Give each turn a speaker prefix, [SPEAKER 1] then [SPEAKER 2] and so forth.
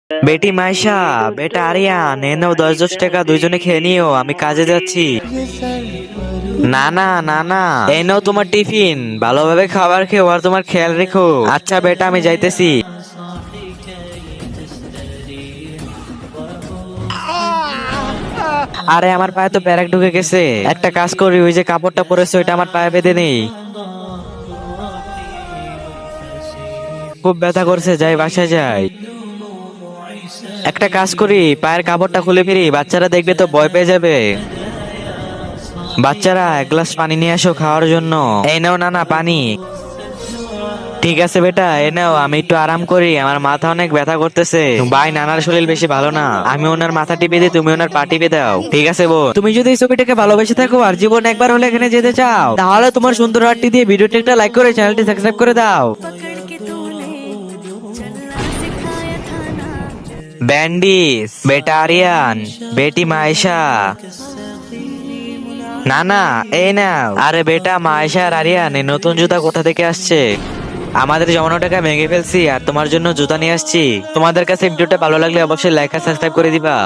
[SPEAKER 1] বেটি মাইশা, বেটা আরিয়ান, এ নাও 10-10 টাকা, দুইজনে খেয়ে নিও, আমি কাজে যাচ্ছি। না না না না, এই নাও তোমার টিফিন, ভালোভাবে খাবার খেও আর তোমার খেয়াল রেখো। আচ্ছা বেটা, আমি যাইতেছি। আরে আমার পায়ে তো প্যারাক ঢুকে গেছে, একটা কাজ করি, ওই যে কাপড়টা পরেছে ওইটা আমার পায়ে বেঁধে নেই। খুব ব্যথা করছে, যাই বাসায় যাই। একটা কাজ করি, পায়ের কাপড়টা খুলে ফিরি, বাচ্চারা দেখবে তো ভয় পেয়ে যাবে। বাচ্চারা, এক গ্লাস পানি নিয়ে আসো খাওয়ার জন্য। এই নাও নানা পানি। ঠিক আছে বেটা, এ নাও, আমি একটু আরাম করি, আমার মাথা অনেক ব্যথা করতেছে। ভাই, নানার শরীর বেশি ভালো না, আমি ওনার মাথা টিপে দিই, তুমি ওনার পা টিপে দাও। ঠিক আছে বোন, তুমি যদি এই ছবিটাকে ভালোবেসে থাকো আর জীবন একবার হলে এখানে যেতে চাও, তাহলে তোমার সুন্দর হাতটি দিয়ে ভিডিওটি একটা লাইক করে চ্যানেলটি সাবস্ক্রাইব করে দাও।
[SPEAKER 2] पकड़ के तूने चलना सिखाया था ना।
[SPEAKER 1] ব্যান্ডিস, বেটা আরিয়ান, বেটি মায়েশা। না না, এই নাও। আরে বেটা মায়েশা আর আরিয়ান, এই নতুন জুতা কোথা থেকে আসছে? আমাদের জমানো টাকা ভেঙে ফেলছি আর তোমার জন্য জুতা নিয়ে আসছি। তোমাদের কাছে ভিডিওটা ভালো লাগলে অবশ্যই লাইক আর সাবস্ক্রাইব করে দিবা।